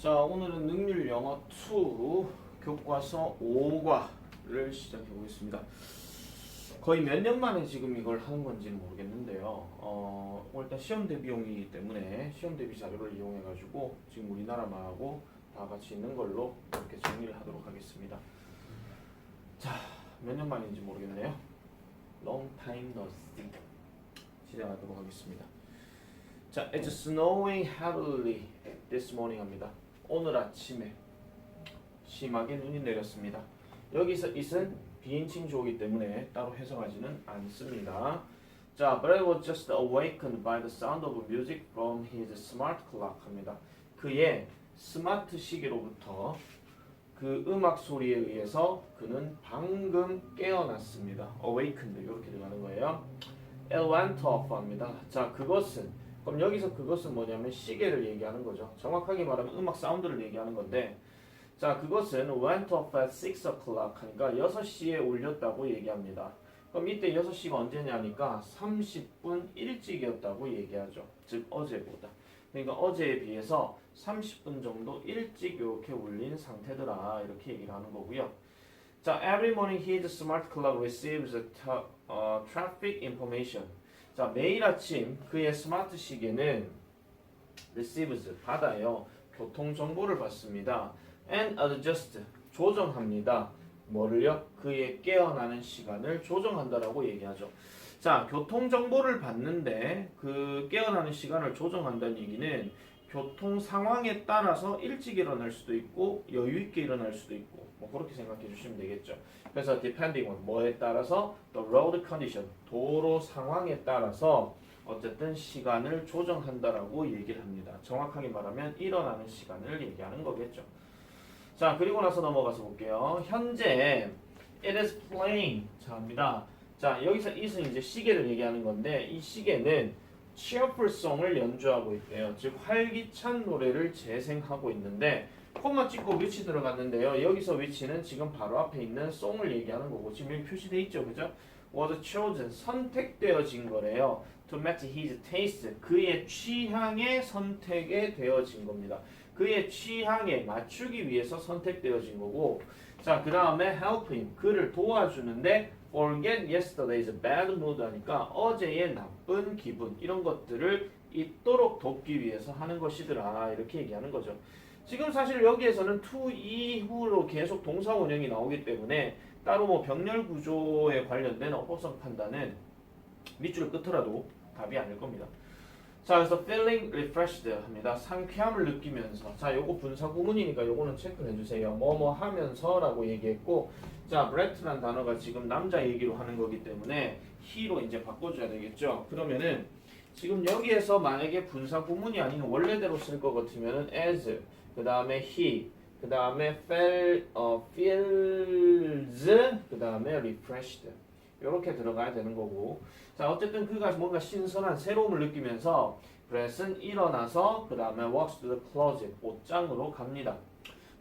자, 오늘은 능률 영어 2 교과서 5과를 시작해 보겠습니다. 거의 몇 년 만에 지금 이걸 하는 건지는 모르겠는데요. 일단 시험 대비용이기 때문에 시험 대비 자료를 이용해 가지고 지금 우리나라만하고 다 같이 있는 걸로 이렇게 정리를 하도록 하겠습니다. 자, 몇 년 만인지 모르겠네요. Long time no see. 시작하도록 하겠습니다. 자, it's snowing heavily this morning 합니다. 오늘 아침에 심하게 눈이 내렸습니다. 여기서 it은 비인칭 주어이기 때문에 따로 해석하지는 않습니다. 자, but I was just awakened by the sound of music from his smart clock 합니다. 그의 스마트 시계로부터 그 음악 소리에 의해서 그는 방금 깨어났습니다. awakened 이렇게 들어가는 거예요. It went off 합니다. 자, 그것은 그럼 여기서 그것은 뭐냐면 시계를 얘기하는 거죠. 정확하게 말하면 음악 사운드를 얘기하는 건데, 자, 그것은 went off at 6 o'clock 하니까 6시에 울렸다고 얘기합니다. 그럼 이때 6시가 언제냐니까 30분 일찍이었다고 얘기하죠. 즉 어제보다. 그러니까 어제에 비해서 30분 정도 일찍 이렇게 울린 상태더라, 이렇게 얘기를 하는 거고요. 자, every morning his smart clock receives traffic information. 자, 매일 아침 그의 스마트 시계는 receives 받아요. 교통 정보를 받습니다. and adjust 조정합니다. 뭐를요? 그의 깨어나는 시간을 조정한다라고 얘기하죠. 자, 교통 정보를 받는데 그 깨어나는 시간을 조정한다는 얘기는 교통 상황에 따라서 일찍 일어날 수도 있고 여유 있게 일어날 수도 있고 뭐 그렇게 생각해 주시면 되겠죠. 그래서 depending on 뭐에 따라서 the road condition 도로 상황에 따라서 어쨌든 시간을 조정한다라고 얘기를 합니다. 정확하게 말하면 일어나는 시간을 얘기하는 거겠죠. 자, 그리고 나서 넘어가서 볼게요. 현재 it is playing 자 합니다. 자, 여기서 it은 이제 시계를 얘기하는 건데 이 시계는 cheerful song을 연주하고 있대요. 즉 활기찬 노래를 재생하고 있는데 콤마 찍고 which 들어갔는데요. 여기서 which는 지금 바로 앞에 있는 song을 얘기하는 거고 지금 여기 표시돼 있죠, 그죠? was chosen 선택되어진 거래요. to match his taste 그의 취향에 선택이 되어진 겁니다. 그의 취향에 맞추기 위해서 선택되어진 거고, 자, 그 다음에 help him 그를 도와주는데 forget yesterday's bad mood 하니까 어제의 나쁜 기분 이런 것들을 잊도록 돕기 위해서 하는 것이더라, 이렇게 얘기하는 거죠. 지금 사실 여기에서는 to 이후로 계속 동사 원형이 나오기 때문에 따로 뭐 병렬 구조에 관련된 어법성 판단은 밑줄 끝이라도 답이 아닐 겁니다. 자, 그래서 feeling refreshed 합니다. 상쾌함을 느끼면서. 자, 요거 분사 구문이니까 요거는 체크해 주세요. 뭐뭐 하면서라고 얘기했고, 자, Brett란 단어가 지금 남자 얘기로 하는 거기 때문에 he로 이제 바꿔줘야 되겠죠. 그러면은 지금 여기에서 만약에 분사 구문이 아닌 원래대로 쓸 것 같으면은 as, 그 다음에 he, 그 다음에 feels, 그 다음에 refreshed. 이렇게 들어가야 되는 거고, 자, 어쨌든 그가 뭔가 신선한 새로움을 느끼면서 브렛은 일어나서 그 다음에 walks to the closet 옷장으로 갑니다.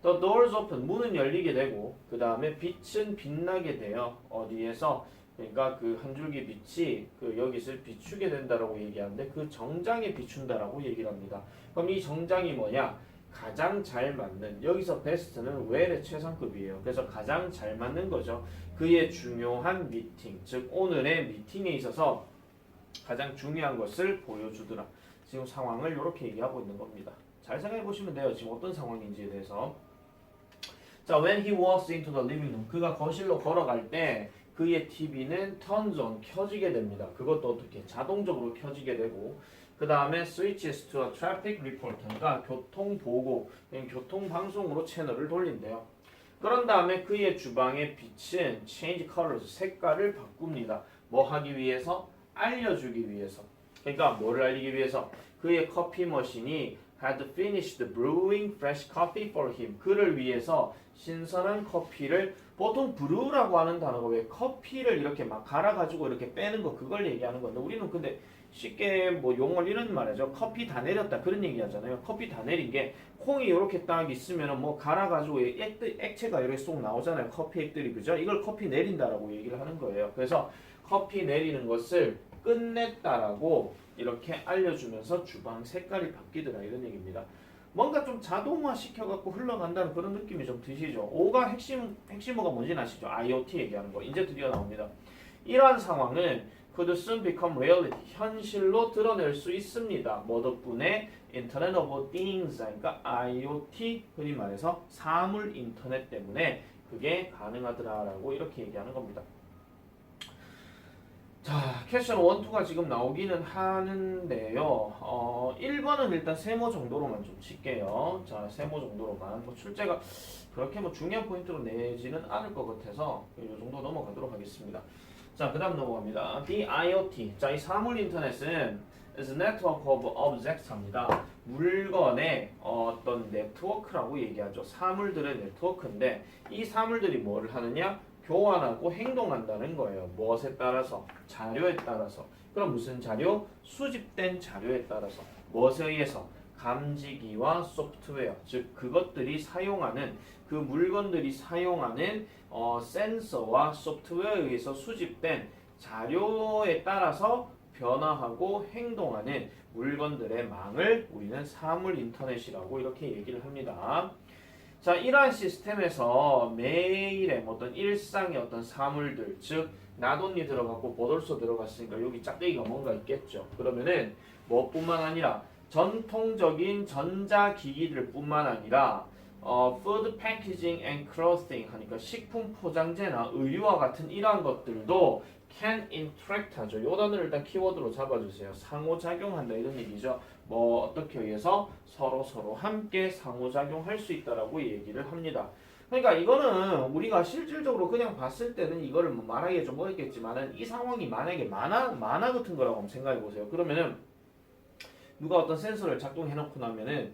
The doors open 문은 열리게 되고 그 다음에 빛은 빛나게 돼요. 어디에서? 그러니까 그 한 줄기 빛이 그 여기를 비추게 된다라고 얘기하는데 그 정장에 비춘다라고 얘기를 합니다. 그럼 이 정장이 뭐냐? 가장 잘 맞는, 여기서 베스트는 well의 최상급이에요. 그래서 가장 잘 맞는 거죠. 그의 중요한 미팅, 즉 오늘의 미팅에 있어서 가장 중요한 것을 보여주더라. 지금 상황을 이렇게 얘기하고 있는 겁니다. 잘 생각해 보시면 돼요. 지금 어떤 상황인지에 대해서. 자, when he walks into the living room, 그가 거실로 걸어갈 때 그의 TV는 turns on, 켜지게 됩니다. 그것도 어떻게? 자동적으로 켜지게 되고, 그 다음에 switches to a traffic report, 그러니까 교통보고, 교통방송으로 채널을 돌린대요. 그런 다음에 그의 주방의 빛은 change colors, 색깔을 바꿉니다. 뭐 하기 위해서? 알려주기 위해서. 그러니까 뭐를 알리기 위해서? 그의 커피 머신이 had finished brewing fresh coffee for him. 그를 위해서 신선한 커피를, 보통 brew라고 하는 단어가 왜 커피를 이렇게 막 갈아가지고 이렇게 빼는 거 그걸 얘기하는 건데 우리는 근데 쉽게 뭐 용어를 이런 말이죠. 커피 다 내렸다 그런 얘기 하잖아요. 커피 다 내린 게 콩이 이렇게 딱 있으면 뭐 갈아가지고 액체가 이렇게 쏙 나오잖아요. 커피 액들이, 그죠? 이걸 커피 내린다라고 얘기를 하는 거예요. 그래서 커피 내리는 것을 끝냈다라고 이렇게 알려주면서 주방 색깔이 바뀌더라 이런 얘기입니다. 뭔가 좀 자동화 시켜갖고 흘러간다는 그런 느낌이 좀 드시죠. O가 핵심어가 뭔지 아시죠? IoT 얘기하는 거. 이제 드디어 나옵니다. 이러한 상황은 could soon become reality. 현실로 드러낼 수 있습니다. 뭐 덕분에? Internet of Things, 그러니까 IoT, 흔히 말해서 사물 인터넷 때문에 그게 가능하더라라고 이렇게 얘기하는 겁니다. 자, 퀘스천 1, 2가 지금 나오기는 하는데요. 1번은 일단 세모 정도로만 좀 칠게요. 자, 세모 정도로만. 뭐 출제가 그렇게 뭐 중요한 포인트로 내지는 않을 것 같아서 이 정도 넘어가도록 하겠습니다. 자, 그 다음 넘어갑니다. The IoT. 자, 이 사물 인터넷은 is a network of objects 합니다. 물건의 어떤 네트워크라고 얘기하죠. 사물들의 네트워크인데 이 사물들이 뭐를 하느냐? 교환하고 행동한다는 거예요. 무엇에 따라서? 자료에 따라서. 그럼 무슨 자료? 수집된 자료에 따라서. 무엇에 의해서? 감지기와 소프트웨어. 즉 그것들이 사용하는 그 물건들이 사용하는 센서와 소프트웨어에 의해서 수집된 자료에 따라서 변화하고 행동하는 물건들의 망을 우리는 사물 인터넷이라고 이렇게 얘기를 합니다. 자, 이러한 시스템에서 매일의 어떤 일상의 어떤 사물들, 즉 나돈이 들어갔고 보돌소 들어갔으니까 여기 짝대기가 뭔가 있겠죠. 그러면은 뭐뿐만 아니라 전통적인 전자기기들 뿐만 아니라 food packaging and clothing 하니까 식품 포장재나 의류와 같은 이러한 것들도 can interact 하죠. 요 단어를 일단 키워드로 잡아주세요. 상호작용한다 이런 얘기죠. 뭐 어떻게 의해서 서로 함께 상호작용할 수 있다라고 얘기를 합니다. 그러니까 이거는 우리가 실질적으로 그냥 봤을 때는 이거를 뭐 말하기 좀 어렵겠지만은 이 상황이 만약에 만화 같은 거라고 한번 생각해 보세요. 그러면은 누가 어떤 센서를 작동해 놓고 나면은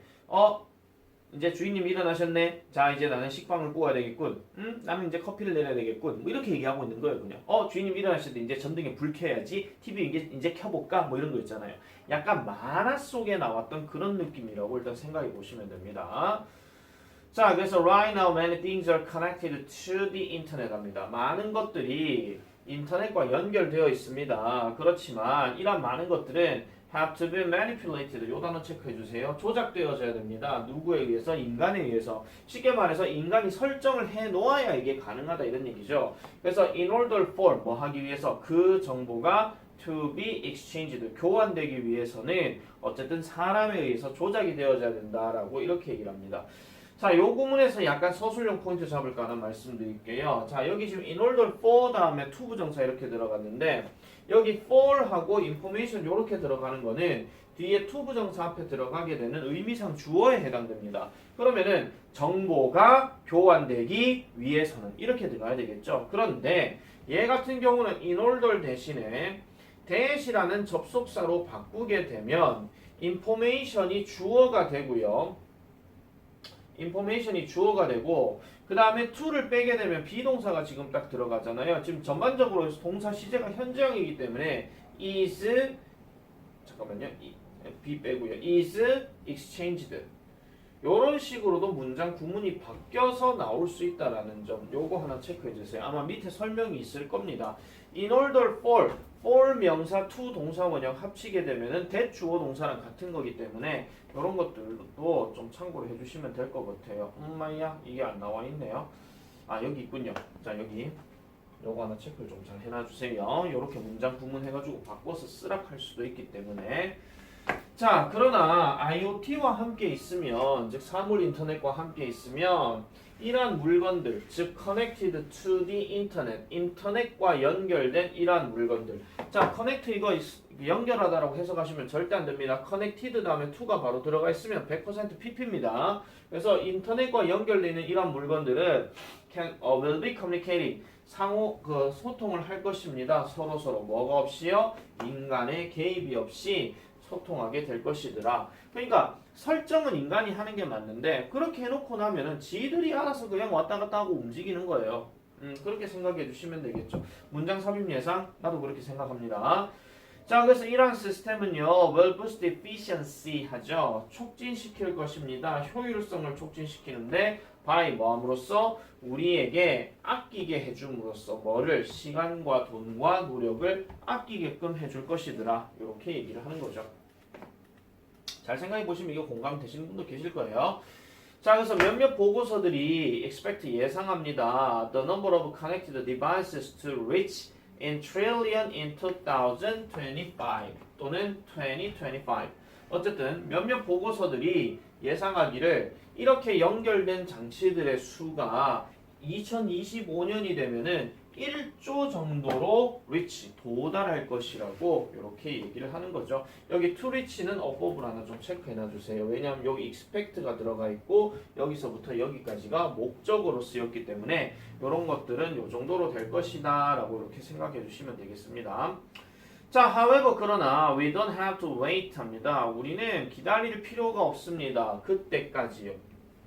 이제 주인님이 일어나셨네. 자, 이제 나는 식빵을 구워야 되겠군. 나는 이제 커피를 내려야 되겠군. 뭐 이렇게 얘기하고 있는 거예요, 그냥. 주인님 일어나셨는데 이제 전등에 불 켜야지. TV 이제 켜볼까? 뭐 이런 거 있잖아요. 약간 만화 속에 나왔던 그런 느낌이라고 일단 생각해 보시면 됩니다. 자, 그래서 right now many things are connected to the internet 합니다. 많은 것들이 인터넷과 연결되어 있습니다. 그렇지만 이런 많은 것들은 have to be manipulated. 요 단어 체크해 주세요. 조작되어져야 됩니다. 누구에 의해서? 인간에 의해서. 쉽게 말해서 인간이 설정을 해 놓아야 이게 가능하다 이런 얘기죠. 그래서 in order for 뭐 하기 위해서 그 정보가 to be exchanged 교환되기 위해서는 어쨌든 사람에 의해서 조작이 되어져야 된다라고 이렇게 얘기를 합니다. 자, 요 구문에서 약간 서술형 포인트 잡을까 하는 말씀드릴게요. 자, 여기 지금 in order for 다음에 to 부정사 이렇게 들어갔는데 여기 for하고 information 이렇게 들어가는 거는 뒤에 to 부정사 앞에 들어가게 되는 의미상 주어에 해당됩니다. 그러면은 정보가 교환되기 위해서는 이렇게 들어가야 되겠죠. 그런데 얘 같은 경우는 in order 대신에 that이라는 접속사로 바꾸게 되면 information이 주어가 되고요. 인포메이션이 주어가 되고 그 다음에 to를 빼게 되면 비동사가 지금 딱 들어가잖아요. 지금 전반적으로 동사 시제가 현재형이기 때문에 is 잠깐만요. be 빼고요. is exchanged 이런 식으로도 문장 구문이 바뀌어서 나올 수 있다라는 점 요거 하나 체크해 주세요. 아마 밑에 설명이 있을 겁니다. In order for 명사 to 동사 원형 합치게 되면은 that 주어 동사랑 같은 거기 때문에 이런 것들도 좀 참고를 해주시면 될 것 같아요. 마이야 이게 안 나와 있네요. 아 여기 있군요. 자 여기 요거 하나 체크를 좀 잘 해놔주세요. 요렇게 문장 구문 해가지고 바꿔서 쓰락 할 수도 있기 때문에 자 그러나 IoT와 함께 있으면 즉 사물 인터넷과 함께 있으면 이러한 물건들 즉 connected to the internet 인터넷과 연결된 이러한 물건들 자 connect 이거 연결하다라고 해석하시면 절대 안 됩니다. connected 다음에 to가 바로 들어가 있으면 100% PP입니다. 그래서 인터넷과 연결되는 이러한 물건들은 will be communicating 상호 소통을 할 것입니다. 서로 뭐가 없이요? 인간의 개입이 없이 소통하게 될 것이더라. 그러니까 설정은 인간이 하는 게 맞는데 그렇게 해놓고 나면은 지들이 알아서 그냥 왔다 갔다 하고 움직이는 거예요. 그렇게 생각해 주시면 되겠죠. 문장 삽입 예상 나도 그렇게 생각합니다. 자 그래서 이러한 시스템은요 will boost efficiency 하죠. 촉진시킬 것입니다. 효율성을 촉진시키는데 by 뭐함으로써 우리에게 아끼게 해줌으로써 뭐를 시간과 돈과 노력을 아끼게끔 해줄 것이더라. 이렇게 얘기를 하는 거죠. 잘 생각해 보시면 이거 공감 되시는 분도 계실 거예요. 자, 그래서 몇몇 보고서들이 expect 예상합니다. The number of connected devices to reach in trillion in 2025 또는 2025. 어쨌든 몇몇 보고서들이 예상하기를 이렇게 연결된 장치들의 수가 2025년이 되면은 1조 정도로 reach 도달할 것이라고 이렇게 얘기를 하는 거죠. 여기 to reach는 above를 하나 좀 체크해놔 주세요. 왜냐하면 여기 expect가 들어가 있고 여기서부터 여기까지가 목적으로 쓰였기 때문에 이런 것들은 이 정도로 될 것이다 라고 이렇게 생각해 주시면 되겠습니다. 자, however 그러나 we don't have to wait 합니다. 우리는 기다릴 필요가 없습니다. 그때까지요.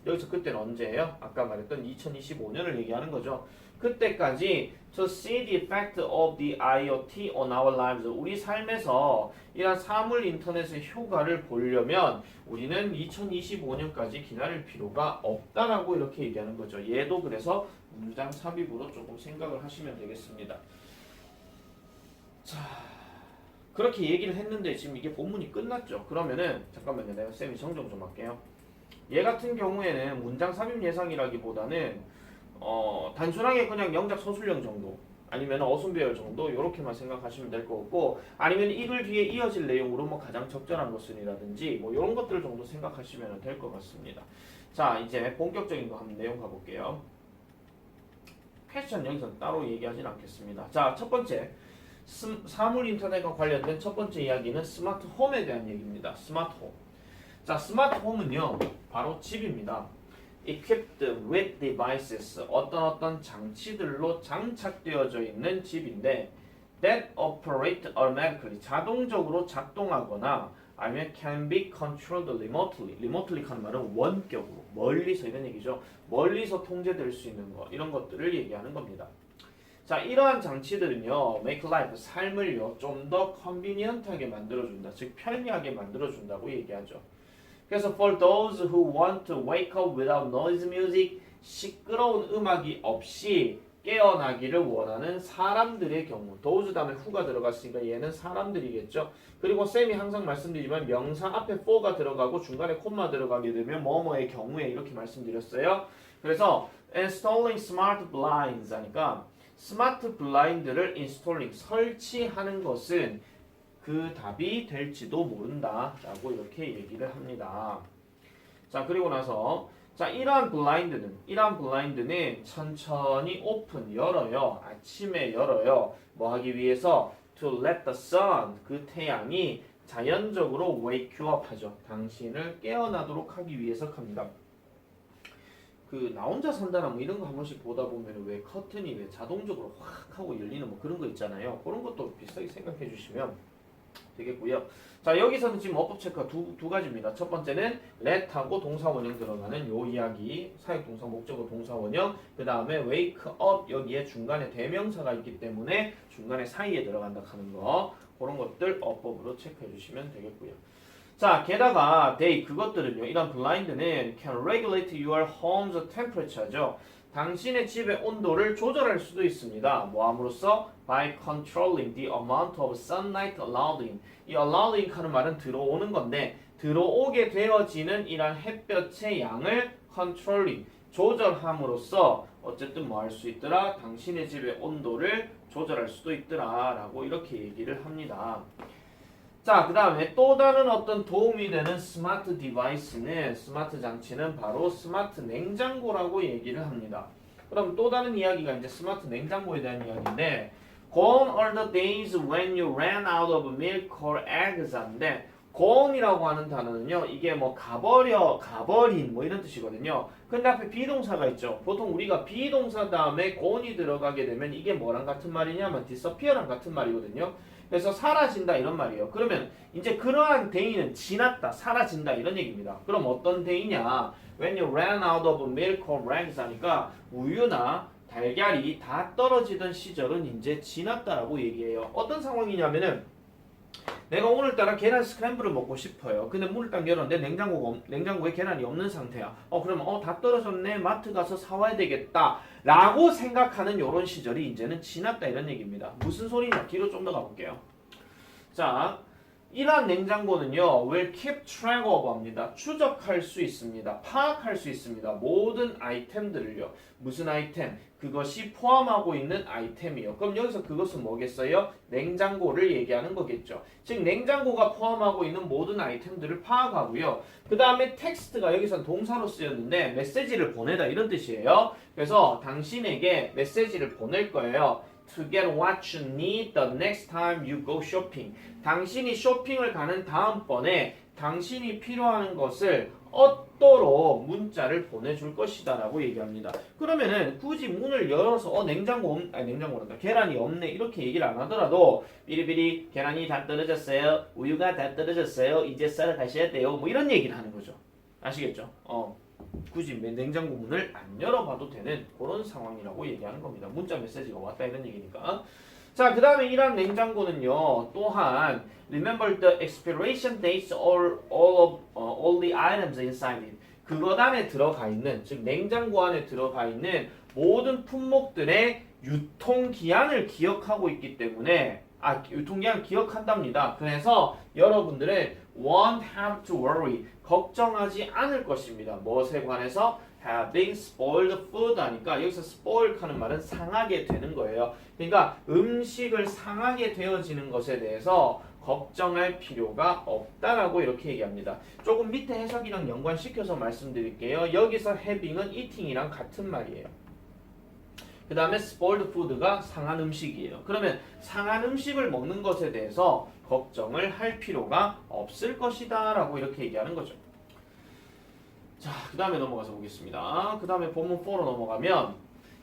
여기서 그때는 언제예요? 아까 말했던 2025년을 얘기하는 거죠. 그때까지 to see the effect of the IoT on our lives. 우리 삶에서 이런 사물 인터넷의 효과를 보려면 우리는 2025년까지 기다릴 필요가 없다라고 이렇게 얘기하는 거죠. 얘도 그래서 문장 삽입으로 조금 생각을 하시면 되겠습니다. 자, 그렇게 얘기를 했는데 지금 이게 본문이 끝났죠. 그러면은 잠깐만요. 내가 쌤이 정정 좀 할게요. 얘 같은 경우에는 문장 삽입 예상이라기보다는 단순하게 그냥 영작 서술형 정도 아니면 어순배열 정도 이렇게만 생각하시면 될 것 같고 아니면 이글 뒤에 이어질 내용으로 뭐 가장 적절한 것은이라든지 뭐 이런 것들 정도 생각하시면 될 것 같습니다. 자, 이제 본격적인 거 한번 내용 가볼게요. 퀘스천 여기서 따로 얘기하진 않겠습니다. 자, 첫 번째 사물 인터넷과 관련된 첫 번째 이야기는 스마트 홈에 대한 얘기입니다. 스마트 홈. 자, 스마트 홈은요 바로 집입니다. equipped with devices 어떤 장치들로 장착되어져 있는 집인데 that operate automatically 자동적으로 작동하거나 아니면 can be controlled remotely. remotely 하는 말은 원격으로 멀리서 이런 얘기죠. 멀리서 통제될 수 있는 거 이런 것들을 얘기하는 겁니다. 자, 이러한 장치들은요 make life 삶을요 좀 더 convenient하게 만들어준다. 즉 편리하게 만들어준다고 얘기하죠. 그래서 for those who want to wake up without noise music 시끄러운 음악이 없이 깨어나기를 원하는 사람들의 경우 those 다음에 who가 들어갔으니까 얘는 사람들이겠죠. 그리고 쌤이 항상 말씀드리지만 명사 앞에 for가 들어가고 중간에 콤마 들어가게 되면 뭐뭐의 경우에 이렇게 말씀드렸어요. 그래서 installing smart blinds 하니까 스마트 블라인드를 installing 설치하는 것은 그 답이 될지도 모른다 라고 이렇게 얘기를 합니다. 자, 그리고 나서 자, 이러한 블라인드는 천천히 오픈 열어요. 아침에 열어요. 뭐 하기 위해서 to let the sun 그 태양이 자연적으로 wake you up 하죠. 당신을 깨어나도록 하기 위해서 합니다. 그 나 혼자 산다나 뭐 이런 거 한 번씩 보다 보면 왜 커튼이 왜 자동적으로 확 하고 열리는 뭐 그런 거 있잖아요. 그런 것도 비슷하게 생각해 주시면 되겠고요. 자, 여기서는 지금 어법 체크가 두 가지입니다. 첫 번째는 let하고 동사원형 들어가는 요 이야기, 사역동사, 목적어, 동사원형. 그 다음에 wake up 여기에 중간에 대명사가 있기 때문에 중간에 사이에 들어간다 하는 거 그런 것들 어법으로 체크해 주시면 되겠고요. 자, 게다가 they 그것들은요. 이런 blind는 can regulate your home's temperature죠. 당신의 집의 온도를 조절할 수도 있습니다. 뭐 함으로써 by controlling the amount of sunlight allowed in. 이 allowed in 하는 말은 들어오는 건데 들어오게 되어지는 이런 햇볕의 양을 controlling 조절함으로써 어쨌든 뭐 할 수 있더라? 당신의 집의 온도를 조절할 수도 있더라 라고 이렇게 얘기를 합니다. 자, 그 다음에 또 다른 어떤 도움이 되는 스마트 디바이스는 스마트 장치는 바로 스마트 냉장고라고 얘기를 합니다. 그럼 또 다른 이야기가 이제 스마트 냉장고에 대한 이야기인데 Gone are the days when you ran out of milk or eggs 한데 gone이라고 하는 단어는요 이게 뭐 가버린 뭐 이런 뜻이거든요. 근데 앞에 비동사가 있죠. 보통 우리가 비동사 다음에 gone이 들어가게 되면 이게 뭐랑 같은 말이냐면 disappear랑 같은 말이거든요. 그래서 사라진다 이런 말이에요. 그러면 이제 그러한 데이는 지났다, 사라진다 이런 얘기입니다. 그럼 어떤 데이냐? When you ran out of milk or eggs 하니까 우유나 달걀이 다 떨어지던 시절은 이제 지났다라고 얘기해요. 어떤 상황이냐면은 내가 오늘따라 계란 스크램블을 먹고 싶어요. 근데 문을 딱 열었는데 냉장고에 계란이 없는 상태야. 그러면 다 떨어졌네. 마트 가서 사와야 되겠다. 라고 생각하는 요런 시절이 이제는 지났다 이런 얘기입니다. 무슨 소리냐? 뒤로 좀 더 가볼게요. 자, 이러한 냉장고는요, will keep track of 합니다. 추적할 수 있습니다. 파악할 수 있습니다. 모든 아이템들을요. 무슨 아이템? 그것이 포함하고 있는 아이템이요. 그럼 여기서 그것은 뭐겠어요? 냉장고를 얘기하는 거겠죠. 즉 냉장고가 포함하고 있는 모든 아이템들을 파악하고요. 그 다음에 텍스트가 여기서 동사로 쓰였는데 메시지를 보내다 이런 뜻이에요. 그래서 당신에게 메시지를 보낼 거예요. To get what you need the next time you go shopping. 당신이 쇼핑을 가는 다음번에 당신이 필요한 것을 얻도록 문자를 보내줄 것이다 라고 얘기합니다. 그러면은 굳이 문을 열어서 냉장고란다. 계란이 없네 이렇게 얘기를 안 하더라도 비리비리 계란이 다 떨어졌어요. 우유가 다 떨어졌어요. 이제 썰어 가셔야 돼요. 뭐 이런 얘기를 하는 거죠. 아시겠죠? 굳이 냉장고 문을 안 열어봐도 되는 그런 상황이라고 얘기하는 겁니다. 문자 메시지가 왔다 이런 얘기니까. 자, 그 다음에 이러한 냉장고는요, 또한 remember the expiration dates all the items inside it. 그것 안에 들어가 있는, 즉 냉장고 안에 들어가 있는 모든 품목들의 유통기한을 기억하고 있기 때문에 유통기한 기억한답니다. 그래서 여러분들은 won't have to worry. 걱정하지 않을 것입니다. 무엇에 관해서? having spoiled food 하니까 여기서 spoil 하는 말은 상하게 되는 거예요. 그러니까 음식을 상하게 되어지는 것에 대해서 걱정할 필요가 없다라고 이렇게 얘기합니다. 조금 밑에 해석이랑 연관시켜서 말씀드릴게요. 여기서 having은 eating이랑 같은 말이에요. 그 다음에 spoiled food가 상한 음식이에요. 그러면 상한 음식을 먹는 것에 대해서 걱정을 할 필요가 없을 것이다 라고 이렇게 얘기하는 거죠. 자, 그 다음에 넘어가서 보겠습니다. 그 다음에 본문 4로 넘어가면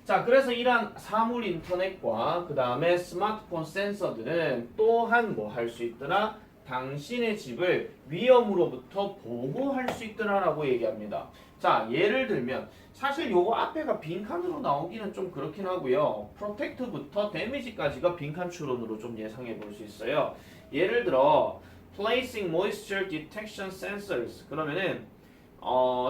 자, 그래서 이러한 사물 인터넷과 그 다음에 스마트폰 센서들은 또한 뭐 할 수 있더라? 당신의 집을 위험으로부터 보호할 수 있더라 라고 얘기합니다. 자, 예를 들면 사실 요거 앞에가 빈칸으로 나오기는 좀 그렇긴 하고요. 프로텍트부터 데미지까지가 빈칸 추론으로 좀 예상해 볼 수 있어요. 예를 들어 placing moisture detection sensors 그러면은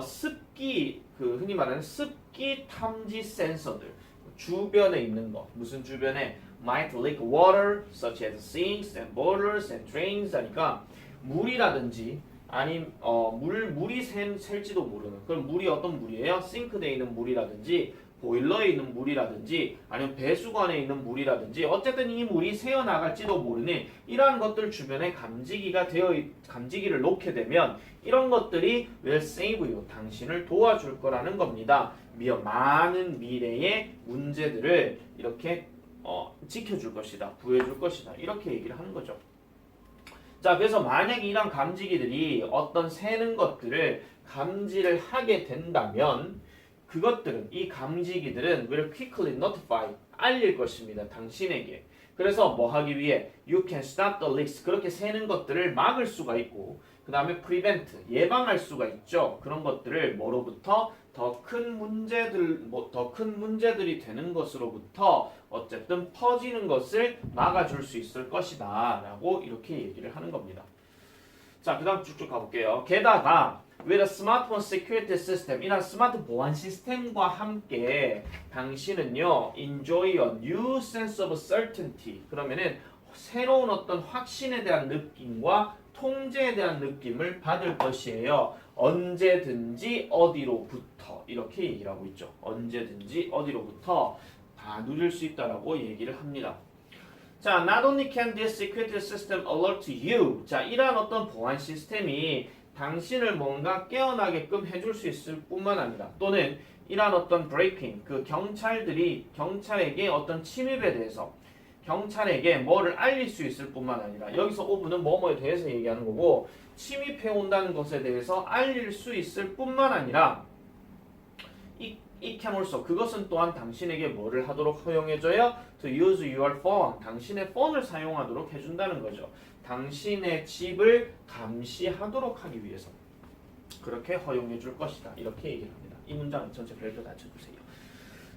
습기 흔히 말하는 습기 탐지 센서들 주변에 있는 거 무슨 주변에 might leak water such as sinks and boilers and drains 하니까 물이라든지 아님 물이 셀지도 모르는 그럼 물이 어떤 물이에요? 싱크대에 있는 물이라든지 보일러에 있는 물이라든지 아니면 배수관에 있는 물이라든지 어쨌든 이 물이 새어나갈지도 모르는 이러한 것들 주변에 감지기를 놓게 되면 이런 것들이 will save you 당신을 도와줄 거라는 겁니다. 많은 미래의 문제들을 이렇게 지켜줄 것이다 구해줄 것이다 이렇게 얘기를 하는 거죠. 자, 그래서 만약에 이런 감지기들이 어떤 새는 것들을 감지를 하게 된다면 그것들은 이 감지기들은 will quickly notify 알릴 것입니다. 당신에게. 그래서 뭐 하기 위해 you can stop the leaks 그렇게 새는 것들을 막을 수가 있고 그 다음에 prevent 예방할 수가 있죠. 그런 것들을 뭐로부터 더 큰 문제들이 되는 것으로부터 어쨌든 퍼지는 것을 막아줄 수 있을 것이다 라고 이렇게 얘기를 하는 겁니다. 자, 그 다음 쭉쭉 가볼게요. 게다가 with a smartphone security system 이런 스마트 보안 시스템과 함께 당신은요 enjoy a new sense of certainty 그러면은 새로운 어떤 확신에 대한 느낌과 통제에 대한 느낌을 받을 것이에요. 언제든지 어디로부터 이렇게 얘기를 하고 있죠. 언제든지 어디로부터 다 누릴 수 있다라고 얘기를 합니다. 자, not only can this security system alert you. 자, 이러한 어떤 보안 시스템이 당신을 뭔가 깨어나게끔 해줄 수 있을 뿐만 아니라 또는 이러한 어떤 breaking, 경찰에게 어떤 침입에 대해서 경찰에게 뭐를 알릴 수 있을 뿐만 아니라 여기서 오브는 뭐뭐에 대해서 얘기하는 거고 침입해 온다는 것에 대해서 알릴 수 있을 뿐만 아니라 it can also 그것은 또한 당신에게 뭐를 하도록 허용해줘요? To use your phone 당신의 폰을 사용하도록 해준다는 거죠. 당신의 집을 감시하도록 하기 위해서 그렇게 허용해 줄 것이다 이렇게 얘기를 합니다. 이 문장 전체 별표 다 쳐주세요.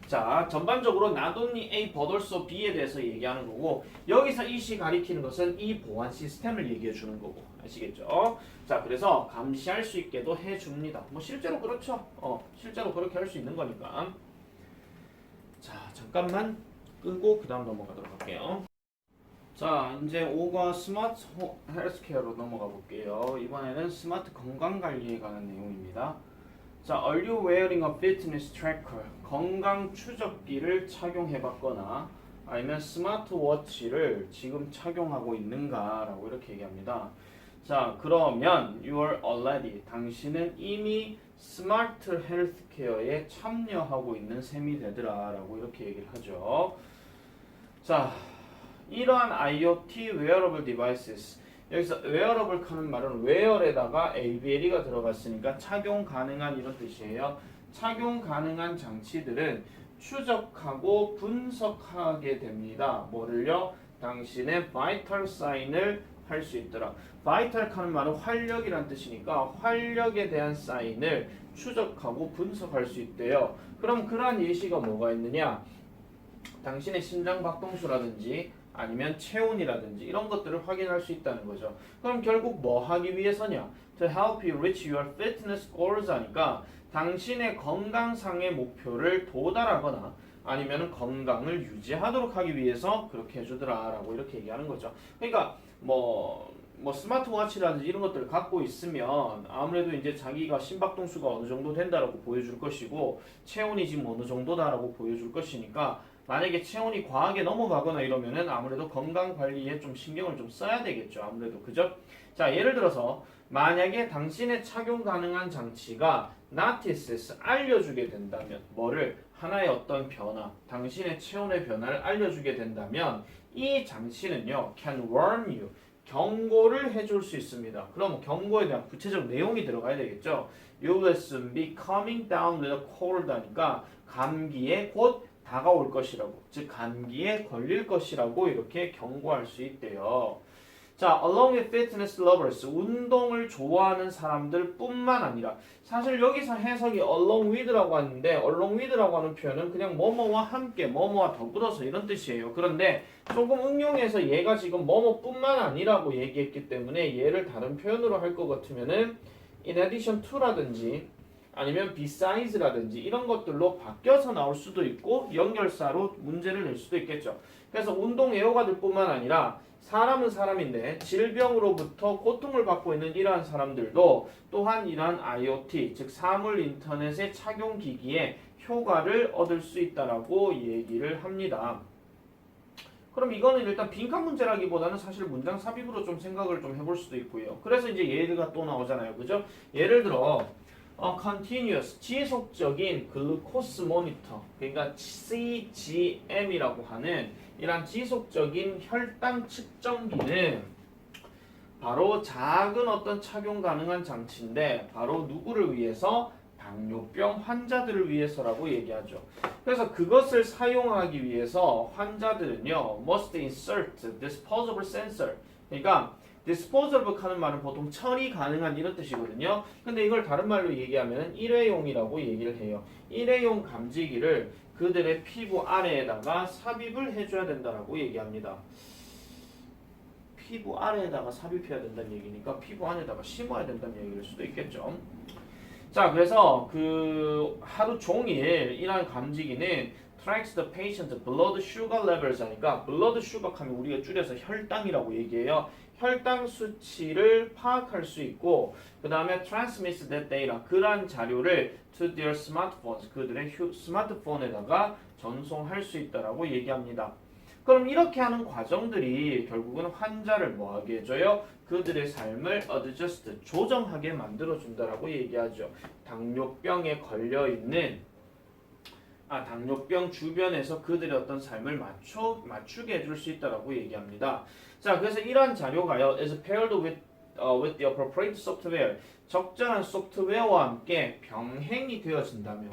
자, 전반적으로 not only A but also B에 대해서 얘기하는 거고 여기서 이시 가리키는 것은 이 보안 시스템을 얘기해 주는 거고 아시겠죠? 자, 그래서 감시할 수 있게도 해줍니다. 뭐 실제로 그렇죠. 실제로 그렇게 할 수 있는 거니까. 자, 잠깐만 끄고 그 다음 넘어가도록 할게요. 자, 이제 5과 스마트 헬스케어로 넘어가 볼게요. 이번에는 스마트 건강 관리에 관한 내용입니다. 자, Are you wearing a fitness tracker? 건강 추적기를 착용해 봤거나 아니면 스마트워치를 지금 착용하고 있는가라고 이렇게 얘기합니다. 자, 그러면 you are already 당신은 이미 스마트 헬스케어에 참여하고 있는 셈이 되더라라고 이렇게 얘기를 하죠. 자, 이러한 IoT wearable devices 여기서 wearable 하는 말은 wear에다가 ABLE가 들어갔으니까 착용 가능한 이런 뜻이에요. 착용 가능한 장치들은 추적하고 분석하게 됩니다. 뭐를요? 당신의 vital sign을 할 수 있더라. vital 하는 말은 활력이란 뜻이니까 활력에 대한 사인을 추적하고 분석할 수 있대요. 그럼 그러한 예시가 뭐가 있느냐? 당신의 심장 박동수라든지 아니면 체온이라든지 이런 것들을 확인할 수 있다는 거죠. 그럼 결국 뭐 하기 위해서냐? To help you reach your fitness goals 하니까 당신의 건강상의 목표를 도달하거나 아니면 건강을 유지하도록 하기 위해서 그렇게 해주더라 라고 이렇게 얘기하는 거죠. 그러니까 뭐 스마트워치라든지 이런 것들을 갖고 있으면 아무래도 이제 자기가 심박동수가 어느 정도 된다라고 보여줄 것이고 체온이 지금 어느 정도다라고 보여줄 것이니까 만약에 체온이 과하게 넘어가거나 이러면은 아무래도 건강 관리에 좀 신경을 좀 써야 되겠죠. 아무래도 그죠? 자, 예를 들어서 만약에 당신의 착용 가능한 장치가 notices 알려주게 된다면 뭐를 하나의 어떤 변화, 당신의 체온의 변화를 알려주게 된다면 이 장치는요 can warn you 경고를 해줄 수 있습니다. 그럼 경고에 대한 구체적 내용이 들어가야 되겠죠. You will soon be coming down with a cold 하니까 감기에 곧 다가올 것이라고, 즉 감기에 걸릴 것이라고 이렇게 경고할 수 있대요. 자, along with fitness lovers, 운동을 좋아하는 사람들 뿐만 아니라 사실 여기서 해석이 along with라고 하는데 along with라고 하는 표현은 그냥 뭐뭐와 함께, 뭐뭐와 더불어서 이런 뜻이에요. 그런데 조금 응용해서 얘가 지금 뭐뭐뿐만 아니라고 얘기했기 때문에 얘를 다른 표현으로 할 것 같으면은 in addition to라든지 아니면 besides라든지 이런 것들로 바뀌어서 나올 수도 있고 연결사로 문제를 낼 수도 있겠죠. 그래서 운동 애호가들 뿐만 아니라 사람은 사람인데 질병으로부터 고통을 받고 있는 이러한 사람들도 또한 이러한 IoT, 즉 사물 인터넷의 착용 기기에 효과를 얻을 수 있다라고 얘기를 합니다. 그럼 이거는 일단 빈칸 문제라기보다는 사실 문장 삽입으로 좀 생각을 좀 해볼 수도 있고요. 그래서 이제 예가 또 나오잖아요. 그죠? 예를 들어 continuous, 지속적인 글루코스 모니터, 그러니까 CGM이라고 하는 이런 지속적인 혈당 측정기는 바로 작은 어떤 착용 가능한 장치인데 바로 누구를 위해서? 당뇨병 환자들을 위해서라고 얘기하죠. 그래서 그것을 사용하기 위해서 환자들은요 must insert disposable sensor, 그러니까 disposable 하는 말은 보통 처리 가능한 이런 뜻이거든요. 근데 이걸 다른 말로 얘기하면 일회용이라고 얘기를 해요. 일회용 감지기를 그들의 피부 아래에다가 삽입을 해줘야 된다라고 얘기합니다. 피부 아래에다가 삽입해야 된다는 얘기니까 피부 안에다가 심어야 된다는 얘기일 수도 있겠죠. 자, 그래서 그 하루 종일 이러한 감지기는 tracks the patient's blood sugar levels 하니까 blood sugar 하면 우리가 줄여서 혈당이라고 얘기해요. 혈당 수치를 파악할 수 있고 그 다음에 transmits that data 그러한 자료를 to their smartphones 그들의 스마트폰에다가 전송할 수 있다라고 얘기합니다. 그럼 이렇게 하는 과정들이 결국은 환자를 뭐하게 해줘요? 그들의 삶을 adjust, 조정하게 만들어준다라고 얘기하죠. 당뇨병에 걸려있는 당뇨병 주변에서 그들의 어떤 삶을 맞추게 해줄 수 있다라고 얘기합니다. 자, 그래서 이러한 자료가요, is paired with the appropriate software, 적절한 소프트웨어와 함께 병행이 되어진다면,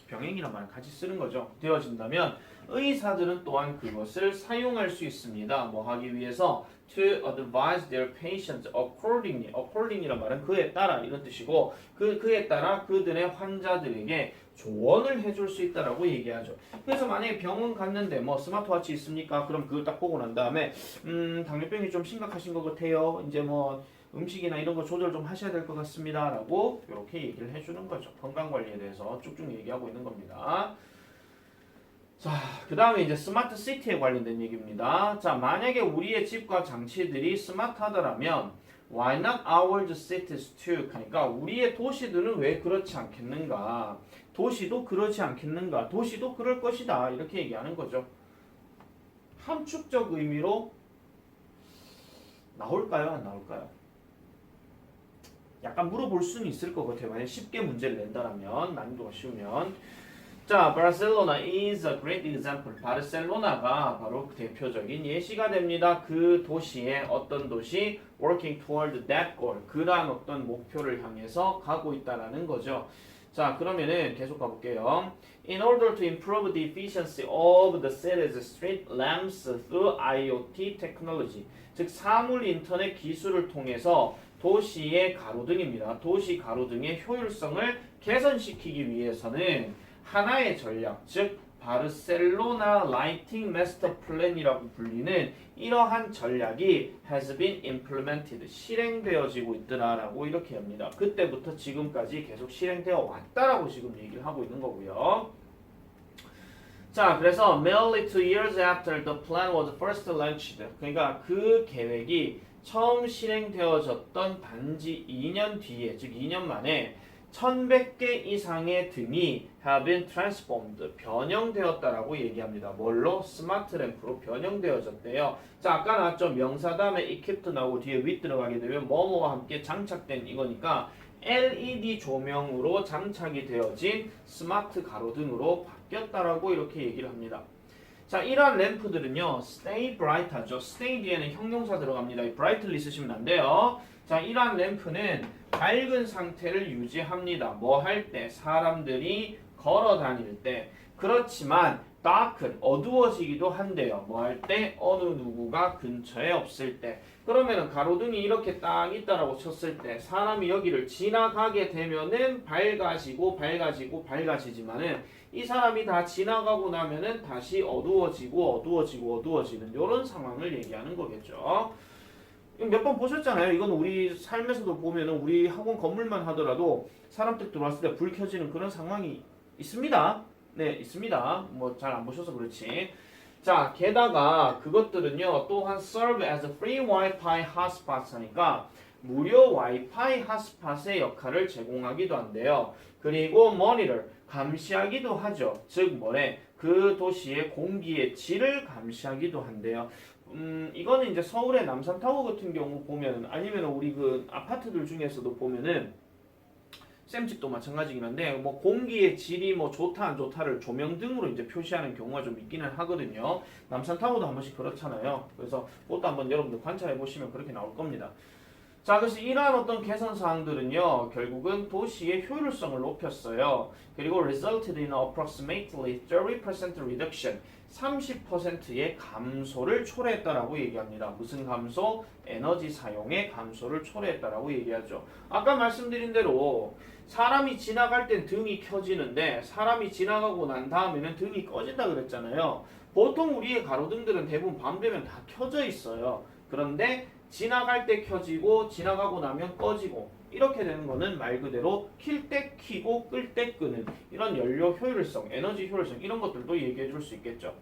병행이란 말을 같이 쓰는 거죠. 되어진다면 의사들은 또한 그것을 사용할 수 있습니다. 뭐 하기 위해서? To advise their patients accordingly. according이란 말은 그에 따라 이런 뜻이고 그에 따라 그들의 환자들에게 조언을 해줄 수 있다라고 얘기하죠. 그래서 만약에 병원 갔는데 뭐 스마트워치 있습니까? 그럼 그걸 딱 보고 난 다음에 당뇨병이 좀 심각하신 것 같아요. 이제 뭐 음식이나 이런 거 조절 좀 하셔야 될 것 같습니다. 라고 이렇게 얘기를 해주는 거죠. 건강관리에 대해서 쭉쭉 얘기하고 있는 겁니다. 자, 그 다음에 이제 스마트 시티에 관련된 얘기입니다. 자, 만약에 우리의 집과 장치들이 스마트하더라면 why not our cities too? 그러니까 우리의 도시들은 왜 그렇지 않겠는가? 도시도 그렇지 않겠는가? 도시도 그럴 것이다. 이렇게 얘기하는 거죠. 함축적 의미로 나올까요? 안 나올까요? 약간 물어볼 수는 있을 것 같아요. 만약 쉽게 문제를 낸다면, 난이도가 쉬우면. 자, Barcelona is a great example. 바르셀로나가 바로 대표적인 예시가 됩니다. 그 도시의 어떤 도시 working toward that goal. 그러한 어떤 목표를 향해서 가고 있다라는 거죠. 자, 그러면은 계속 가볼게요. In order to improve the efficiency of the city's street lamps through IoT technology. 즉, 사물 인터넷 기술을 통해서 도시의 가로등입니다. 도시 가로등의 효율성을 개선시키기 위해서는 하나의 전략, 즉 바르셀로나 라이팅 마스터 플랜이라고 불리는 이러한 전략이 has been implemented, 실행되어지고 있더라라고 이렇게 합니다. 그때부터 지금까지 계속 실행되어 왔다라고 지금 얘기를 하고 있는 거고요. 자, 그래서 merely 2 years after the plan was first launched, 그러니까 그 계획이 처음 실행되어졌던 단지 2년 뒤에, 즉 2년 만에 1100개 이상의 등이 have been transformed, 변형되었다라고 얘기합니다. 뭘로? 스마트 램프로 변형되어졌대요. 자, 아까 나왔죠. 명사 다음에 equipped 나오고 뒤에 with 들어가게 되면 뭐뭐와 함께 장착된 이거니까 LED 조명으로 장착이 되어진 스마트 가로등으로 바뀌었다라고 이렇게 얘기를 합니다. 자, 이러한 램프들은요, stay bright 하죠. stay 뒤에는 형용사 들어갑니다. brightly 쓰시면 안 돼요. 자, 이러한 램프는 밝은 상태를 유지합니다. 뭐 할 때? 사람들이 걸어 다닐 때. 그렇지만 darken, 어두워지기도 한대요. 뭐 할 때? 어느 누구가 근처에 없을 때. 그러면은 가로등이 이렇게 딱 있다라고 쳤을 때 사람이 여기를 지나가게 되면은 밝아지지만은 이 사람이 다 지나가고 나면은 다시 어두워지는 이런 상황을 얘기하는 거겠죠. 몇 번 보셨잖아요. 이건 우리 삶에서도 보면은 우리 학원 건물만 하더라도 사람들 들어왔을 때 불 켜지는 그런 상황이 있습니다. 네, 있습니다. 뭐 잘 안 보셔서 그렇지. 자, 게다가 그것들은요 또한 serve as free Wi-Fi hotspots 하니까 무료 와이파이 핫스팟의 역할을 제공하기도 한대요. 그리고 monitor, 감시하기도 하죠. 즉 뭐래? 그 도시의 공기의 질을 감시하기도 한대요. 이거는 이제 서울의 남산타워 같은 경우 보면 아니면 우리 그 아파트들 중에서도 보면은 쌤집도 마찬가지긴 한데 뭐 공기의 질이 뭐 좋다 안 좋다를 조명등으로 이제 표시하는 경우가 좀 있기는 하거든요. 남산타워도 한 번씩 그렇잖아요. 그래서 그것도 한번 여러분들 관찰해 보시면 그렇게 나올 겁니다. 자, 그래서 이러한 어떤 개선 사항들은요 결국은 도시의 효율성을 높였어요. 그리고 resulted in approximately 30% reduction, 30%의 감소를 초래했다라고 얘기합니다. 무슨 감소? 에너지 사용의 감소를 초래했다라고 얘기하죠. 아까 말씀드린 대로 사람이 지나갈 땐 등이 켜지는데 사람이 지나가고 난 다음에는 등이 꺼진다 그랬잖아요. 보통 우리의 가로등들은 대부분 밤 되면 다 켜져 있어요. 그런데 지나갈 때 켜지고 지나가고 나면 꺼지고 이렇게 되는 거는 말 그대로 킬 때 켜고 끌 때 끄는 이런 연료 효율성, 에너지 효율성 이런 것들도 얘기해 줄 수 있겠죠.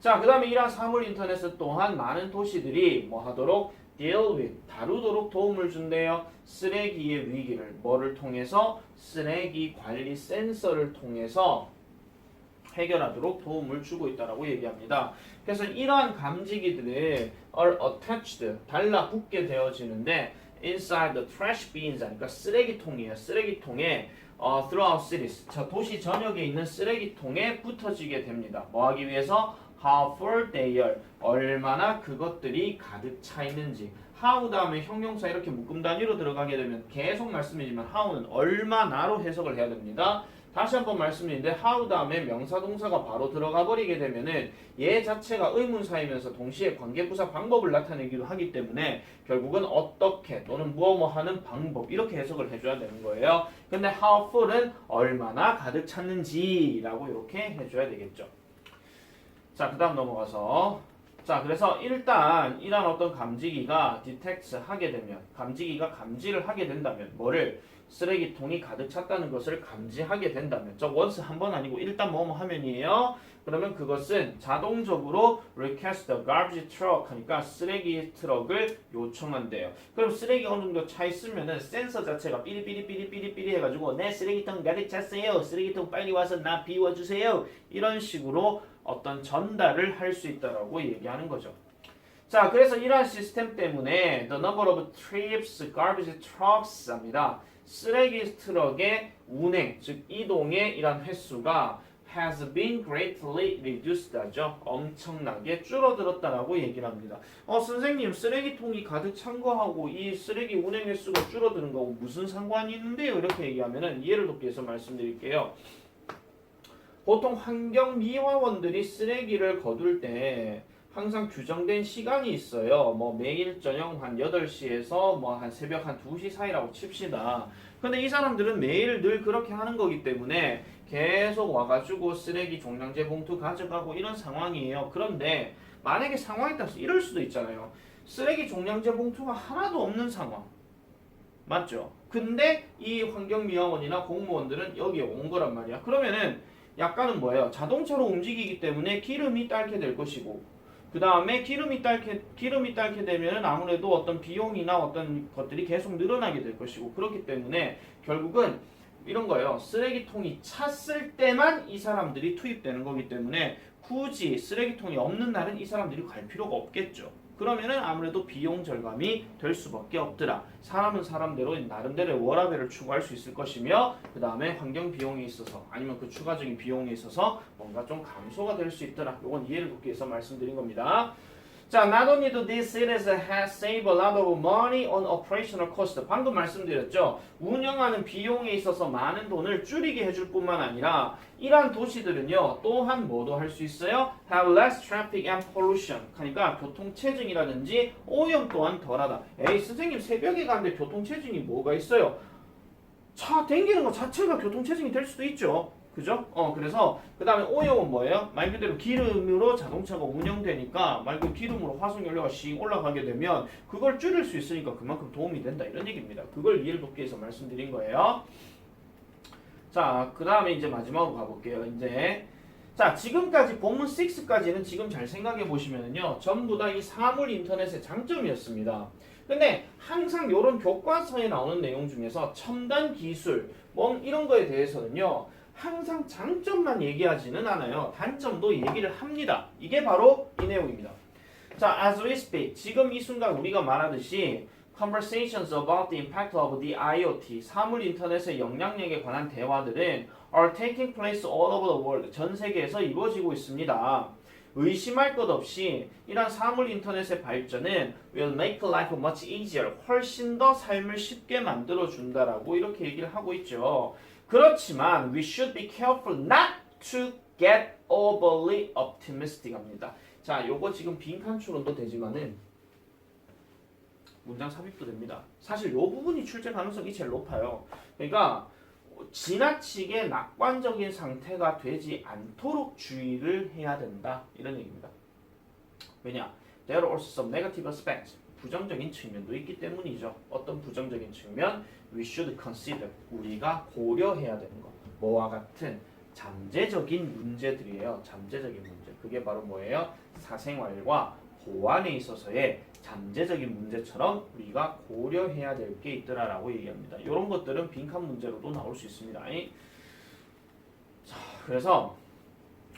자, 그 다음에 이러한 사물 인터넷은 또한 많은 도시들이 뭐 하도록 deal with, 다루도록 도움을 준대요. 쓰레기의 위기를 뭐를 통해서? 쓰레기 관리 센서를 통해서 해결하도록 도움을 주고 있다라고 얘기합니다. 그래서 이러한 감지기들이 are attached, 달라붙게 되어지는데 inside the trash bins, 그러니까 쓰레기통이에요. 쓰레기통에 throughout cities, 자, 도시 전역에 있는 쓰레기통에 붙어지게 됩니다. 뭐 하기 위해서? How full they are, 얼마나 그것들이 가득 차 있는지. how 다음에 형용사 이렇게 묶음 단위로 들어가게 되면 계속 말씀이지만 how는 얼마나로 해석을 해야 됩니다. 다시 한번 말씀드리는데 how 다음에 명사 동사가 바로 들어가 버리게 되면은 얘 자체가 의문사이면서 동시에 관계부사 방법을 나타내기도 하기 때문에 결국은 어떻게 또는 무엇뭐 하는 방법 이렇게 해석을 해줘야 되는 거예요. 근데 how full은 얼마나 가득 찼는지라고 이렇게 해줘야 되겠죠. 자, 그 다음 넘어가서 자, 그래서 일단 이런 어떤 감지기가 detect 하게 되면 감지기가 감지를 하게 된다면 뭐를? 쓰레기통이 가득 찼다는 것을 감지하게 된다면 저 once 한 번 아니고 일단 뭐뭐 하면이에요. 그러면 그것은 자동적으로 request the garbage truck 하니까 쓰레기 트럭을 요청한대요. 그럼 쓰레기가 어느 정도 차 있으면은 센서 자체가 삐리삐리삐리삐리삐리 해가지고 내 쓰레기통 가득 찼어요. 쓰레기통 빨리 와서 나 비워주세요. 이런 식으로 어떤 전달을 할 수 있다라고 얘기하는 거죠. 자, 그래서 이러한 시스템 때문에 the number of trips garbage trucks 합니다. 쓰레기 트럭의 운행, 즉 이동의 이런 횟수가 has been greatly reduced 하죠. 엄청나게 줄어들었다라고 얘기를 합니다. 선생님 쓰레기통이 가득 찬 거하고 이 쓰레기 운행 횟수가 줄어드는 거하고 무슨 상관이 있는데요? 이렇게 얘기하면은 이해를 돕기 위해서 말씀드릴게요. 보통 환경미화원들이 쓰레기를 거둘 때 항상 규정된 시간이 있어요. 뭐 매일 저녁 한 8시에서 뭐 한 새벽 한 2시 사이라고 칩시다. 근데 이 사람들은 매일 늘 그렇게 하는 거기 때문에 계속 와가지고 쓰레기 종량제 봉투 가져가고 이런 상황이에요. 그런데 만약에 상황에 따라서 이럴 수도 있잖아요. 쓰레기 종량제 봉투가 하나도 없는 상황. 맞죠? 근데 이 환경미화원이나 공무원들은 여기에 온 거란 말이야. 그러면은 약간은 뭐예요? 자동차로 움직이기 때문에 기름이 딸게 될 것이고 그 다음에 기름이 딸게 되면 아무래도 어떤 비용이나 어떤 것들이 계속 늘어나게 될 것이고 그렇기 때문에 결국은 이런 거예요. 쓰레기통이 찼을 때만 이 사람들이 투입되는 거기 때문에 굳이 쓰레기통이 없는 날은 이 사람들이 갈 필요가 없겠죠. 그러면은 아무래도 비용 절감이 될 수밖에 없더라. 사람은 사람대로 나름대로의 워라밸을 추구할 수 있을 것이며 그 다음에 환경 비용에 있어서 아니면 그 추가적인 비용에 있어서 뭔가 좀 감소가 될 수 있더라. 이건 이해를 돕기 위해서 말씀드린 겁니다. 자, not only do these cities have saved a lot of money on operational cost. 방금 말씀드렸죠. 운영하는 비용에 있어서 많은 돈을 줄이게 해줄 뿐만 아니라 이러한 도시들은요. 또한 뭐도 할 수 있어요? have less traffic and pollution. 그러니까 교통체증이라든지 오염 또한 덜하다. 에이 선생님 새벽에 가는데 교통체증이 뭐가 있어요? 차 댕기는 것 자체가 교통체증이 될 수도 있죠. 그죠? 그래서 그 다음에 오염은 뭐예요? 말 그대로 기름으로 자동차가 운영되니까 말 그대로 기름으로 화석연료가 씩 올라가게 되면 그걸 줄일 수 있으니까 그만큼 도움이 된다 이런 얘기입니다. 그걸 이해를 돕기 위해서 말씀드린 거예요. 자, 그 다음에 이제 마지막으로 가볼게요. 이제 자, 지금까지 본문 6까지는 지금 잘 생각해 보시면은요 전부 다 이 사물 인터넷의 장점이었습니다. 근데 항상 이런 교과서에 나오는 내용 중에서 첨단 기술 뭐 이런 거에 대해서는요 항상 장점만 얘기하지는 않아요. 단점도 얘기를 합니다. 이게 바로 이 내용입니다. 자, as we speak, 지금 이 순간 우리가 말하듯이 conversations about the impact of the IoT, 사물 인터넷의 영향력에 관한 대화들은 are taking place all over the world, 전 세계에서 이루어지고 있습니다. 의심할 것 없이 이런 사물 인터넷의 발전은 will make life much easier, 훨씬 더 삶을 쉽게 만들어 준다라고 이렇게 얘기를 하고 있죠. 그렇지만 we should be careful not to get overly optimistic 합니다. 자, 요거 지금 빈칸 추론도 되지만은 문장 삽입도 됩니다. 사실 요 부분이 출제 가능성이 제일 높아요. 그러니까 지나치게 낙관적인 상태가 되지 않도록 주의를 해야 된다. 이런 얘기입니다. 왜냐? There are also some negative aspects. 부정적인 측면도 있기 때문이죠. 어떤 부정적인 측면? We should consider. 우리가 고려해야 되는 것. 뭐와 같은 잠재적인 문제들이에요. 잠재적인 문제. 그게 바로 뭐예요? 사생활과 보안에 있어서의 잠재적인 문제처럼 우리가 고려해야 될 게 있더라라고 얘기합니다. 이런 것들은 빈칸 문제로도 나올 수 있습니다. 자, 그래서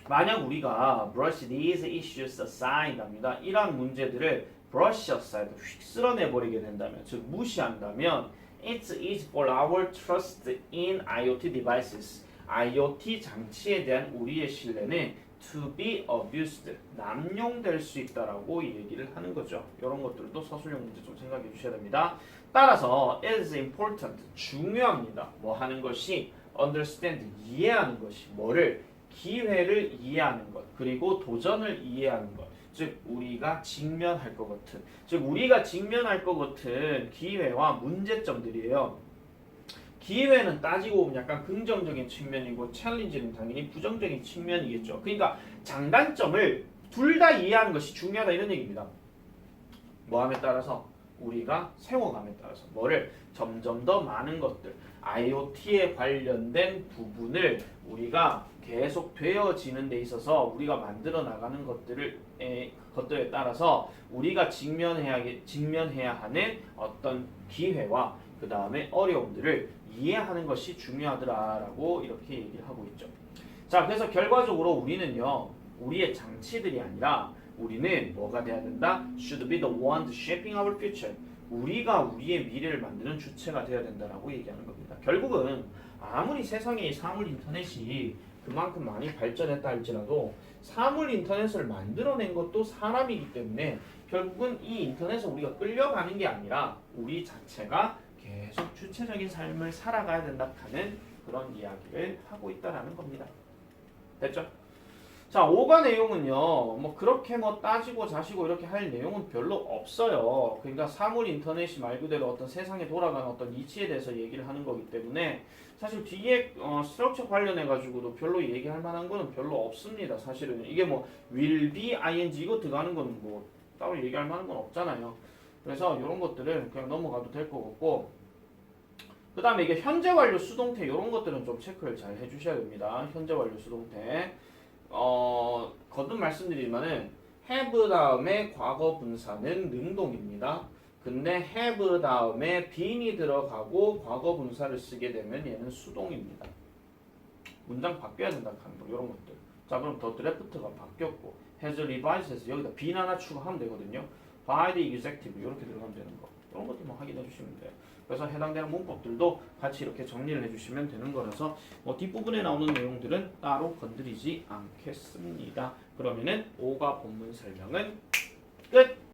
만약 우리가 brush these issues aside 합니다. 이러한 문제들을 brush aside, 휙 쓸어내버리게 된다면, 즉 무시한다면 it's easy for our trust in IoT devices. IoT 장치에 대한 우리의 신뢰는 to be abused, 남용될 수 있다라고 얘기를 하는 거죠. 이런 것들도 서술형 문제 좀 생각해 주셔야 됩니다. 따라서 it is important, 중요합니다. 뭐 하는 것이 understand, 이해하는 것이 뭐를? 기회를 이해하는 것, 그리고 도전을 이해하는 것. 즉 우리가 직면할 것 같은, 즉 우리가 직면할 것 같은 기회와 문제점들이에요. 기회는 따지고 보면 약간 긍정적인 측면이고 챌린지는 당연히 부정적인 측면이겠죠. 그러니까 장단점을 둘 다 이해하는 것이 중요하다 이런 얘기입니다. 뭐함에 따라서 우리가 세워감에 따라서 뭐를 점점 더 많은 것들 IoT에 관련된 부분을 우리가 계속 되어지는 데 있어서 우리가 만들어 나가는 것들에 따라서 우리가 직면해야 하는 어떤 기회와 그 다음에 어려움들을 이해하는 것이 중요하더라라고 이렇게 얘기를 하고 있죠. 자, 그래서 결과적으로 우리는요, 우리의 장치들이 아니라 우리는 뭐가 돼야 된다? Should be the one shaping our future. 우리가 우리의 미래를 만드는 주체가 되어야 된다라고 얘기하는 겁니다. 결국은 아무리 세상에 사물 인터넷이 그만큼 많이 발전했다 할지라도 사물 인터넷을 만들어낸 것도 사람이기 때문에 결국은 이 인터넷에 우리가 끌려가는 게 아니라 우리 자체가 계속 주체적인 삶을 살아가야 된다 하는 그런 이야기를 하고 있다라는 겁니다. 됐죠? 자, 5가 내용은요, 뭐 그렇게 뭐 따지고 자시고 이렇게 할 내용은 별로 없어요. 그러니까 사물 인터넷이 말 그대로 어떤 세상에 돌아가는 어떤 이치에 대해서 얘기를 하는 거기 때문에 사실 뒤에 스트럭처 관련해 가지고도 별로 얘기할 만한 거는 별로 없습니다. 사실은 이게 뭐 will be, ing 이거 들어가는 건 뭐 따로 얘기할 만한 건 없잖아요. 그래서 이런 것들은 그냥 넘어가도 될 것 같고, 그 다음에 이게 현재 완료 수동태 이런 것들은 좀 체크를 잘 해주셔야 됩니다. 현재 완료 수동태. 거듭 말씀드리면은 have 다음에 과거 분사는 능동입니다. 근데 have 다음에 being이 들어가고 과거 분사를 쓰게 되면 얘는 수동입니다. 문장 바뀌어야 된다 하는 거 이런 것들. 자, 그럼 더 드래프트가 바뀌었고 has revised 해서 여기다 being 하나 추가하면 되거든요. by the executive 이렇게 들어가면 되는 거. 이런 것들만 확인해 주시면 돼요. 그래서 해당되는 문법들도 같이 이렇게 정리를 해주시면 되는 거라서 뭐 뒷부분에 나오는 내용들은 따로 건드리지 않겠습니다. 그러면은 5가 본문 설명은 끝!